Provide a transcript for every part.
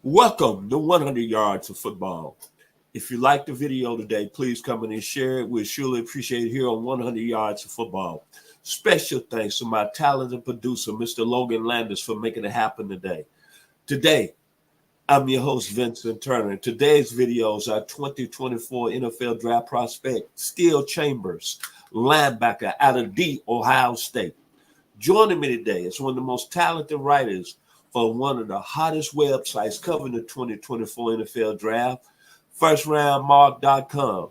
Welcome to 100 Yards of Football. If you like the video today, please come in and share it. We'll surely appreciate it here on 100 Yards of Football. Special thanks to my talented producer, Mr. Logan Landis, for making it happen today. Today, I'm your host, Vincent Turner. Today's video is our 2024 NFL Draft prospect, Steele Chambers, linebacker out of Ohio State. Joining me today is one of the most talented writers for one of the hottest websites covering the 2024 NFL Draft, FirstRoundMark.com.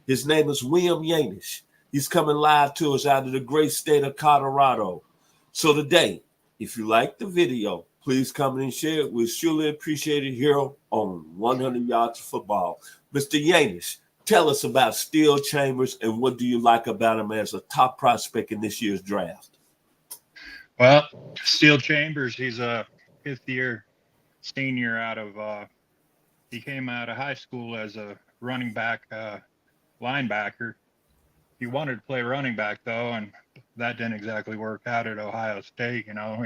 His name is William Yanish. He's coming live to us out of the great state of Colorado. So today, if you like the video, please come and share it. We'll surely appreciate it here on 100 Yards of Football. Mr. Yanish, tell us about Steele Chambers and what do you like about him as a top prospect in this year's draft? Well, Steele Chambers, he's a fifth-year senior he came out of high school as a running back, linebacker. He wanted to play running back, though, and that didn't exactly work out at Ohio State.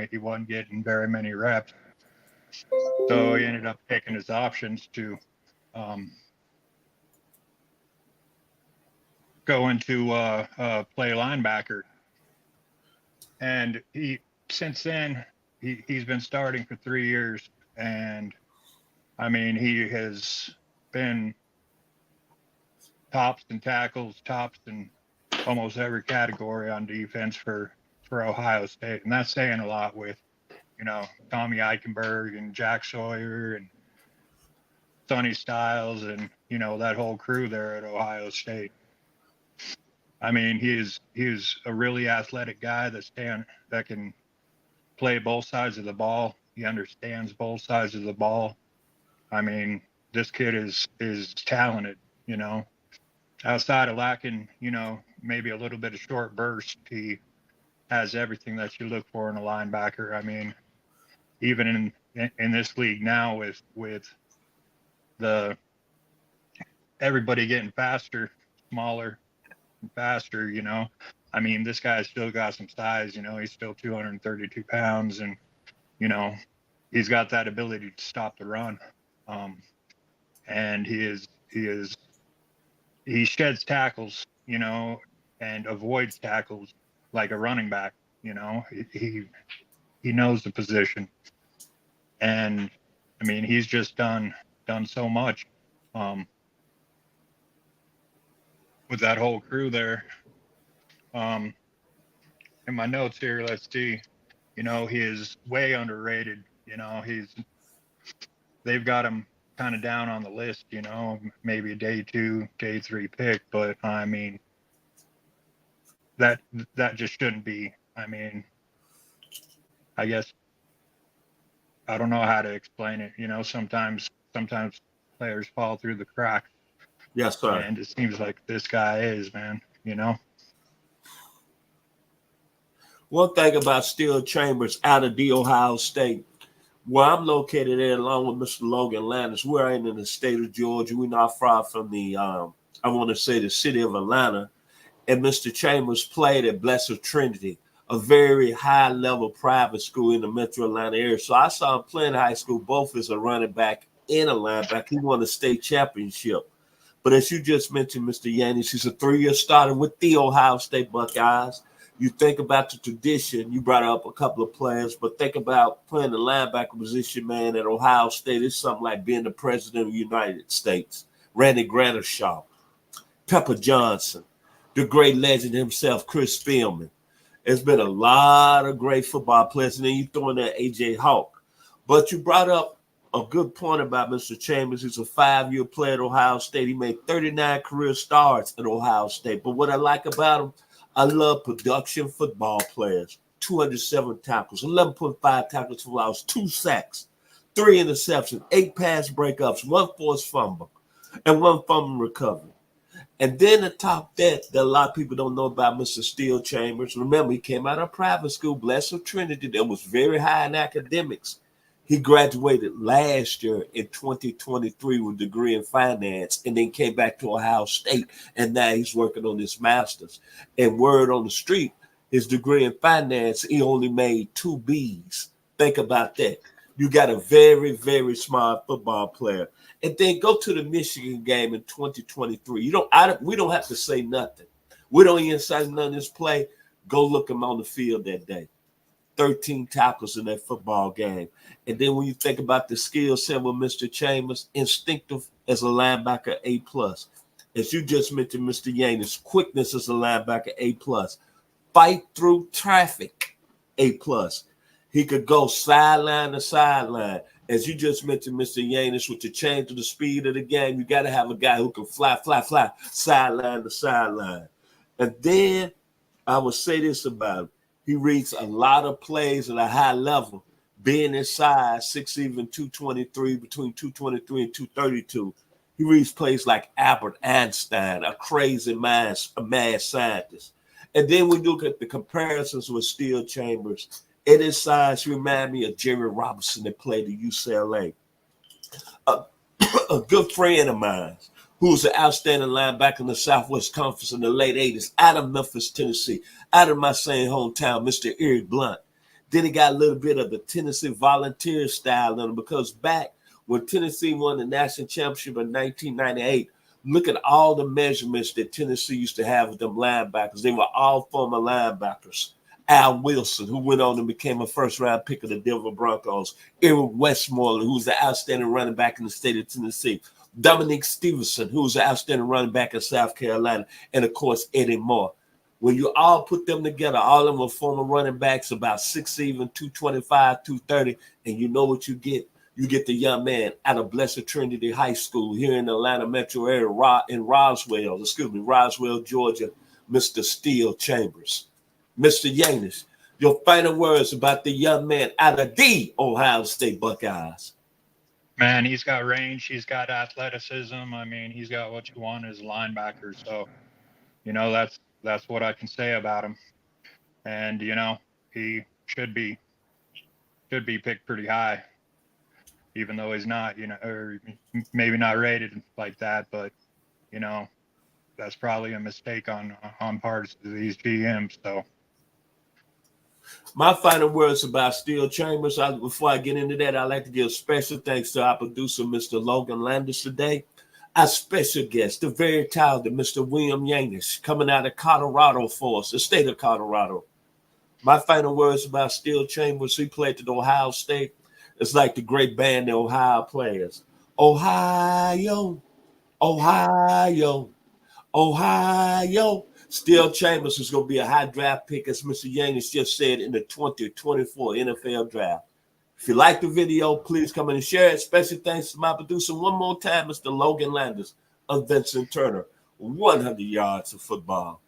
He wasn't getting very many reps. So he ended up taking his options to go into play linebacker. And since then, he's been starting for 3 years, and he has been tops and tackles, tops in almost every category on defense for Ohio State, and that's saying a lot with Tommy Eichenberg and Jack Sawyer and Sonny Styles and that whole crew there at Ohio State. He is a really athletic guy that can play both sides of the ball. He understands both sides of the ball. This kid is talented, outside of lacking, maybe a little bit of short burst. He has everything that you look for in a linebacker. Even in this league now with everybody getting faster, smaller, faster, this guy's still got some size, he's still 232 pounds and, he's got that ability to stop the run. And he sheds tackles, and avoids tackles like a running back, he knows the position. And he's just done so much, with that whole crew there. In my notes here, let's see, he is way underrated. They've got him kind of down on the list, maybe a day 2, day 3 pick, but that just shouldn't be. I guess I don't know how to explain it. Sometimes players fall through the cracks. Yes, sir. And it seems like this guy is, man, One thing about Steele Chambers out of Ohio State, where I'm located at, along with Mr. Logan Landis, we're in the state of Georgia. We're not far from the city of Atlanta. And Mr. Chambers played at Blessed Trinity, a very high-level private school in the metro Atlanta area. So I saw him playing high school, both as a running back and a linebacker. He won a state championship. But as you just mentioned, Mr. Yanish, he's a 3-year starter with the Ohio State Buckeyes. You think about the tradition, you brought up a couple of players, but think about playing the linebacker position, man, at Ohio State. It's something like being the president of the United States. Randy Grandershaw, Pepper Johnson, the great legend himself, Chris Spielman. There's been a lot of great football players, and then you throw in there A.J. Hawk. But you brought up a good point about Mr. Chambers. He's a 5-year player at Ohio State. He made 39 career starts at Ohio State. But what I like about him, I love production football players. 207 tackles, 11.5 tackles for loss, 2 sacks, 3 interceptions, 8 pass breakups, 1 forced fumble, and 1 fumble recovery. And then atop that a lot of people don't know about Mr. Steele Chambers. Remember, he came out of private school, Blessed Trinity, that was very high in academics. He graduated last year in 2023 with a degree in finance and then came back to Ohio State, and now he's working on his master's. And word on the street, his degree in finance, he only made 2 B's. Think about that. You got a very, very smart football player. And then go to the Michigan game in 2023. We don't have to say nothing. We don't even say none of this play. Go look him on the field that day. 13 tackles in that football game. And then when you think about the skill set with Mr. Chambers, instinctive as a linebacker, A+. As you just mentioned, Mr. Yanish, quickness as a linebacker, A+. Fight through traffic, A+. He could go sideline to sideline. As you just mentioned, Mr. Yanish, with the change of the speed of the game, you got to have a guy who can fly, sideline to sideline. And then I would say this about him. He reads a lot of plays at a high level, being his size, 6', 223, between 223 and 232. He reads plays like Albert Einstein, a crazy mad scientist. And then we look at the comparisons with Steele Chambers. At his size, he reminds me of Jerry Robinson that played at UCLA. A good friend of mine who was an outstanding linebacker in the Southwest Conference in the late 80s, out of Memphis, Tennessee, out of my same hometown, Mr. Eric Blunt. Then he got a little bit of the Tennessee volunteer style in him, because back when Tennessee won the national championship in 1998, look at all the measurements that Tennessee used to have with them linebackers. They were all former linebackers. Al Wilson, who went on and became a first-round pick of the Denver Broncos. Eric Westmoreland, who was the outstanding running back in the state of Tennessee. Dominique Stevenson, who was an outstanding running back in South Carolina. And, of course, Eddie Moore. When you all put them together, all of them were former running backs, about 6', 225, 230, and you know what you get? You get the young man out of Blessed Trinity High School here in the Atlanta metro area, in Roswell, Georgia, Mr. Steele Chambers. Mr. Yanish, your final words about the young man out of the Ohio State Buckeyes. Man, he's got range. He's got athleticism. I mean, he's got what you want as a linebacker. So, that's what I can say about him. And, he should be picked pretty high, even though he's not, or maybe not rated like that. But, that's probably a mistake on parts of these GMs. So. My final words about Steele Chambers, before I get into that, I'd like to give special thanks to our producer, Mr. Logan Landis, today. Our special guest, the very talented Mr. William Yanish, coming out of Colorado for us, the state of Colorado. My final words about Steele Chambers, he played at Ohio State. It's like the great band, the Ohio Players. Ohio, Ohio, Ohio. Steele Chambers is going to be a high draft pick, as Mr. Yanish just said, in the 2024 NFL draft. If you like the video, please come in and share it. Special thanks to my producer one more time, Mr. Logan Landis of Vincent Turner. 100 yards of football.